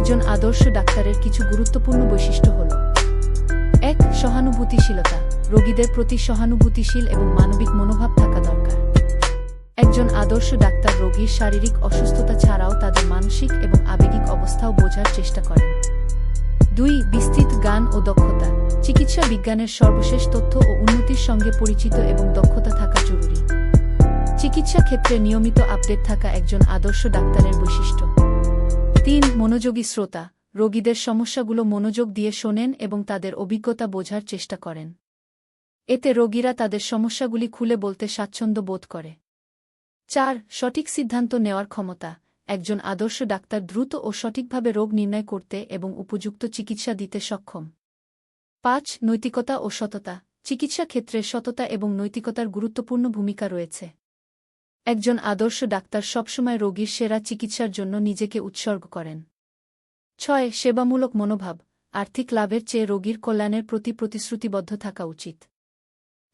একজন আদর্শ ডাক্তারের কিছু গুরুত্বপূর্ণ বৈশিষ্ট্য হল: ১. সহানুভূতিশীলতা। রোগীদের প্রতি সহানুভূতিশীল এবং মানবিক মনোভাব থাকা দরকার। একজন আদর্শ ডাক্তার রোগীর শারীরিক অসুস্থতা ছাড়াও তাদের মানসিক এবং আবেগিক অবস্থাও বোঝার চেষ্টা করেন। ২. বিস্তৃত জ্ঞান ও দক্ষতা। চিকিৎসা বিজ্ঞানের সর্বশেষ তথ্য ও উন্নতির সঙ্গে পরিচিত এবং দক্ষতা থাকা জরুরি। চিকিৎসা ক্ষেত্রে নিয়মিত আপডেট থাকা একজন আদর্শ ডাক্তারের বৈশিষ্ট্য। ৩. মনোযোগী শ্রোতা। রোগীদের সমস্যাগুলো মনোযোগ দিয়ে শোনেন এবং তাদের অভিজ্ঞতা বোঝার চেষ্টা করেন। এতে রোগীরা তাদের সমস্যাগুলি খুলে বলতে স্বাচ্ছন্দ্য বোধ করে। ৪. সঠিক সিদ্ধান্ত নেওয়ার ক্ষমতা। একজন আদর্শ ডাক্তার দ্রুত ও সঠিকভাবে রোগ নির্ণয় করতে এবং উপযুক্ত চিকিৎসা দিতে সক্ষম। ৫. নৈতিকতা ও সততা। চিকিৎসা ক্ষেত্রে সততা এবং নৈতিকতার গুরুত্বপূর্ণ ভূমিকা রয়েছে। একজন আদর্শ ডাক্তার সবসময় রোগীর সেরা চিকিৎসার জন্য নিজেকে উৎসর্গ করেন। ৬. সেবামূলক মনোভাব। আর্থিক লাভের চেয়ে রোগীর কল্যাণের প্রতি প্রতিশ্রুতিবদ্ধ থাকা উচিত।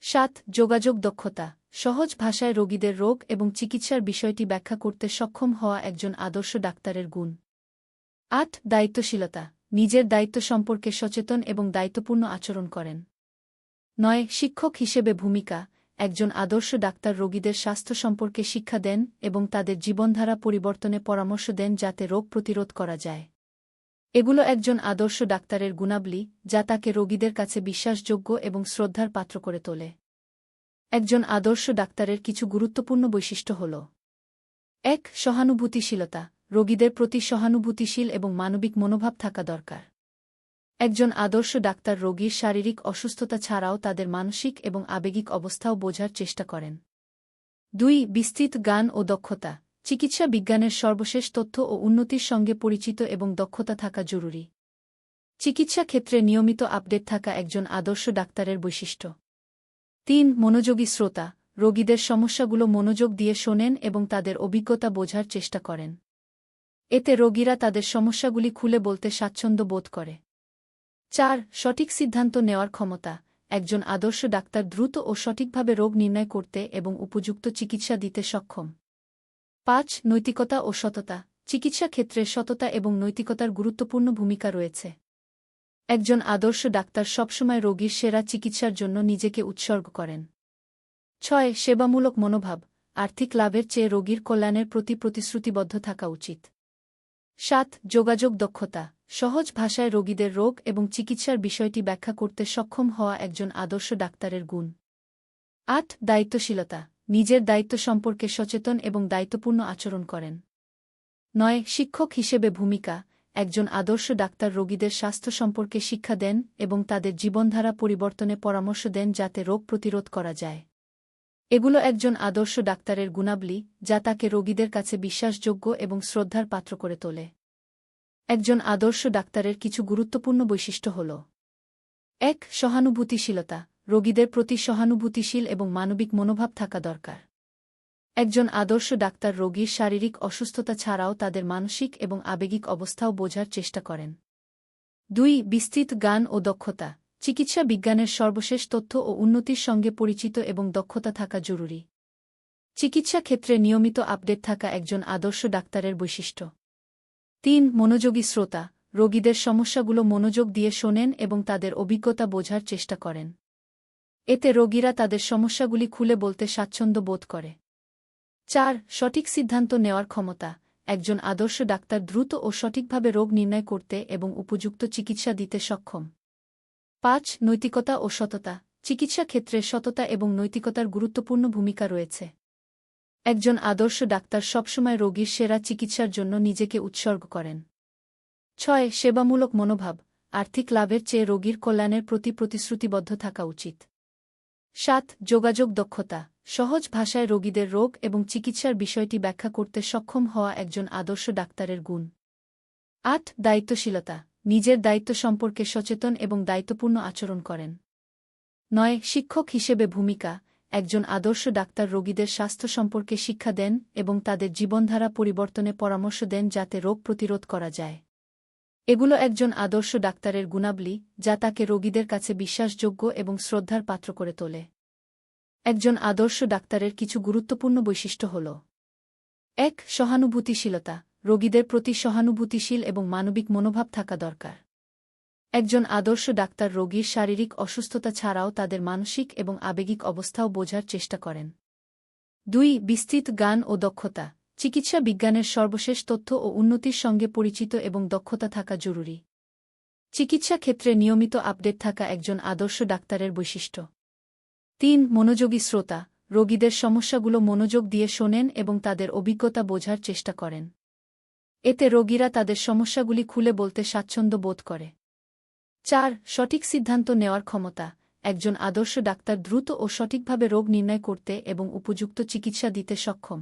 ৭. যোগাযোগ দক্ষতা। সহজ ভাষায় রোগীদের রোগ এবং চিকিৎসার বিষয়টি ব্যাখ্যা করতে সক্ষম হওয়া একজন আদর্শ ডাক্তারের গুণ। ৮. দায়িত্বশীলতা। নিজের দায়িত্ব সম্পর্কে সচেতন এবং দায়িত্বপূর্ণ আচরণ করেন। ৯. শিক্ষক হিসেবে ভূমিকা। একজন আদর্শ ডাক্তার রোগীদের স্বাস্থ্য সম্পর্কে শিক্ষা দেন এবং তাদের জীবনধারা পরিবর্তনে পরামর্শ দেন যাতে রোগ প্রতিরোধ করা যায়। এগুলো একজন আদর্শ ডাক্তারের গুণাবলী, যা তাকে রোগীদের কাছে বিশ্বাসযোগ্য এবং শ্রদ্ধার পাত্র করে তোলে। একজন আদর্শ ডাক্তারের কিছু গুরুত্বপূর্ণ বৈশিষ্ট্য হল: ১. সহানুভূতিশীলতা। রোগীদের প্রতি সহানুভূতিশীল এবং মানবিক মনোভাব থাকা দরকার। একজন আদর্শ ডাক্তার রোগীর শারীরিক অসুস্থতা ছাড়াও তাদের মানসিক এবং আবেগিক অবস্থাও বোঝার চেষ্টা করেন। ২. বিস্তৃত জ্ঞান ও দক্ষতা। চিকিৎসা বিজ্ঞানের সর্বশেষ তথ্য ও উন্নতির সঙ্গে পরিচিত এবং দক্ষতা থাকা জরুরি। চিকিৎসা ক্ষেত্রে নিয়মিত আপডেট থাকা একজন আদর্শ ডাক্তারের বৈশিষ্ট্য। ৩. মনোযোগী শ্রোতা। রোগীদের সমস্যাগুলো মনোযোগ দিয়ে শোনেন এবং তাদের অভিজ্ঞতা বোঝার চেষ্টা করেন। এতে রোগীরা তাদের সমস্যাগুলি খুলে বলতে স্বাচ্ছন্দ্য বোধ করে। ৪. সঠিক সিদ্ধান্ত নেওয়ার ক্ষমতা। একজন আদর্শ ডাক্তার দ্রুত ও সঠিকভাবে রোগ নির্ণয় করতে এবং উপযুক্ত চিকিৎসা দিতে সক্ষম। ৫. নৈতিকতা ও সততা। চিকিৎসা ক্ষেত্রে সততা এবং নৈতিকতার গুরুত্বপূর্ণ ভূমিকা রয়েছে। একজন আদর্শ ডাক্তার সবসময় রোগীর সেরা চিকিৎসার জন্য নিজেকে উৎসর্গ করেন। ৬. সেবামূলক মনোভাব। আর্থিক লাভের চেয়ে রোগীর কল্যাণের প্রতি প্রতিশ্রুতিবদ্ধ থাকা উচিত। ৭. যোগাযোগ দক্ষতা। সহজ ভাষায় রোগীদের রোগ এবং চিকিৎসার বিষয়টি ব্যাখ্যা করতে সক্ষম হওয়া একজন আদর্শ ডাক্তারের গুণ। ৮. দায়িত্বশীলতা। নিজের দায়িত্ব সম্পর্কে সচেতন এবং দায়িত্বপূর্ণ আচরণ করেন। ৯. শিক্ষক হিসেবে ভূমিকা। একজন আদর্শ ডাক্তার রোগীদের স্বাস্থ্য সম্পর্কে শিক্ষা দেন এবং তাদের জীবনধারা পরিবর্তনে পরামর্শ দেন যাতে রোগ প্রতিরোধ করা যায়। এগুলো একজন আদর্শ ডাক্তারের গুণাবলী, যা তাকে রোগীদের কাছে বিশ্বাসযোগ্য এবং শ্রদ্ধার পাত্র করে তোলে। একজন আদর্শ ডাক্তারের কিছু গুরুত্বপূর্ণ বৈশিষ্ট্য হল: ১. সহানুভূতিশীলতা। রোগীদের প্রতি সহানুভূতিশীল এবং মানবিক মনোভাব থাকা দরকার। একজন আদর্শ ডাক্তার রোগীর শারীরিক অসুস্থতা ছাড়াও তাদের মানসিক এবং আবেগিক অবস্থাও বোঝার চেষ্টা করেন। ২. বিস্তৃত জ্ঞান ও দক্ষতা। চিকিৎসা বিজ্ঞানের সর্বশেষ তথ্য ও উন্নতির সঙ্গে পরিচিত এবং দক্ষতা থাকা জরুরি। চিকিৎসা ক্ষেত্রে নিয়মিত আপডেট থাকা একজন আদর্শ ডাক্তারের বৈশিষ্ট্য। ৩. মনোযোগী শ্রোতা। রোগীদের সমস্যাগুলো মনোযোগ দিয়ে শোনেন এবং তাদের অভিজ্ঞতা বোঝার চেষ্টা করেন। এতে রোগীরা তাদের সমস্যাগুলি খুলে বলতে স্বাচ্ছন্দ্য বোধ করে। ৪. সঠিক সিদ্ধান্ত নেওয়ার ক্ষমতা। একজন আদর্শ ডাক্তার দ্রুত ও সঠিকভাবে রোগ নির্ণয় করতে এবং উপযুক্ত চিকিৎসা দিতে সক্ষম। ৫. নৈতিকতা ও সততা। চিকিৎসা ক্ষেত্রে সততা এবং নৈতিকতার গুরুত্বপূর্ণ ভূমিকা রয়েছে। একজন আদর্শ ডাক্তার সবসময় রোগীর সেরা চিকিৎসার জন্য নিজেকে উৎসর্গ করেন। ৬. সেবামূলক মনোভাব। আর্থিক লাভের চেয়ে রোগীর কল্যাণের প্রতি প্রতিশ্রুতিবদ্ধ থাকা উচিত। ৭. যোগাযোগ দক্ষতা। সহজ ভাষায় রোগীদের রোগ এবং চিকিৎসার বিষয়টি ব্যাখ্যা করতে সক্ষম হওয়া একজন আদর্শ ডাক্তারের গুণ। ৮. দায়িত্বশীলতা। নিজের দায়িত্ব সম্পর্কে সচেতন এবং দায়িত্বপূর্ণ আচরণ করেন। ৯. শিক্ষক হিসেবে ভূমিকা। একজন আদর্শ ডাক্তার রোগীদের স্বাস্থ্য সম্পর্কে শিক্ষা দেন এবং তাদের জীবনধারা পরিবর্তনে পরামর্শ দেন যাতে রোগ প্রতিরোধ করা যায়। এগুলো একজন আদর্শ ডাক্তারের গুণাবলী, যা তাকে রোগীদের কাছে বিশ্বাসযোগ্য এবং শ্রদ্ধার পাত্র করে তোলে। একজন আদর্শ ডাক্তারের কিছু গুরুত্বপূর্ণ বৈশিষ্ট্য হল: ১. সহানুভূতিশীলতা। রোগীদের প্রতি সহানুভূতিশীল এবং মানবিক মনোভাব থাকা দরকার। একজন আদর্শ ডাক্তার রোগীর শারীরিক অসুস্থতা ছাড়াও তাদের মানসিক এবং আবেগিক অবস্থাও বোঝার চেষ্টা করেন। 2. বিস্তৃত জ্ঞান ও দক্ষতা। চিকিৎসা বিজ্ঞানের সর্বশেষ তথ্য ও উন্নতির সঙ্গে পরিচিত এবং দক্ষতা থাকা জরুরি। চিকিৎসা ক্ষেত্রে নিয়মিত আপডেট থাকা একজন আদর্শ ডাক্তারের বৈশিষ্ট্য। 3. মনোযোগী শ্রোতা। রোগীদের সমস্যাগুলো মনোযোগ দিয়ে শোনেন এবং তাদের অভিজ্ঞতা বোঝার চেষ্টা করেন। এতে রোগীরা তাদের সমস্যাগুলি খুলে বলতে স্বাচ্ছন্দ্য বোধ করে। 4. সঠিক সিদ্ধান্ত নেওয়ার ক্ষমতা। একজন আদর্শ ডাক্তার দ্রুত ও সঠিকভাবে রোগ নির্ণয় করতে এবং উপযুক্ত চিকিৎসা দিতে সক্ষম।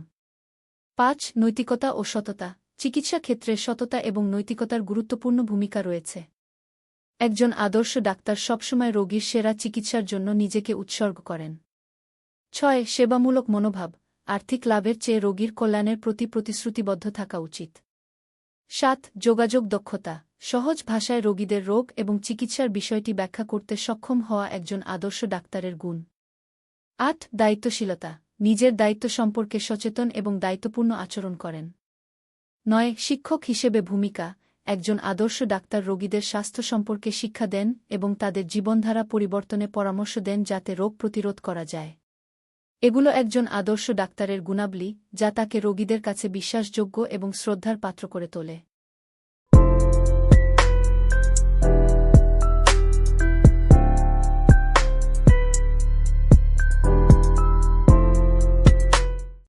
5. নৈতিকতা ও সততা। চিকিৎসা ক্ষেত্রে সততা এবং নৈতিকতার গুরুত্বপূর্ণ ভূমিকা রয়েছে। একজন আদর্শ ডাক্তার সবসময় রোগীর সেরা চিকিৎসার জন্য নিজেকে উৎসর্গ করেন। 6. সেবামূলক মনোভাব। আর্থিক লাভের চেয়ে রোগীর কল্যাণের প্রতি প্রতিশ্রুতিবদ্ধ থাকা উচিত। 7. যোগাযোগ দক্ষতা। সহজ ভাষায় রোগীদের রোগ এবং চিকিৎসার বিষয়টি ব্যাখ্যা করতে সক্ষম হওয়া একজন আদর্শ ডাক্তারের গুণ। 8. দায়িত্বশীলতা। নিজের দায়িত্ব সম্পর্কে সচেতন এবং দায়িত্বপূর্ণ আচরণ করেন। 9. শিক্ষক হিসেবে ভূমিকা। একজন আদর্শ ডাক্তার রোগীদের স্বাস্থ্য সম্পর্কে শিক্ষা দেন এবং তাদের জীবনধারা পরিবর্তনে পরামর্শ দেন যাতে রোগ প্রতিরোধ করা যায়। এগুলো একজন আদর্শ ডাক্তারের গুণাবলী, যা তাকে রোগীদের কাছে বিশ্বাসযোগ্য এবং শ্রদ্ধার পাত্র করে তোলে।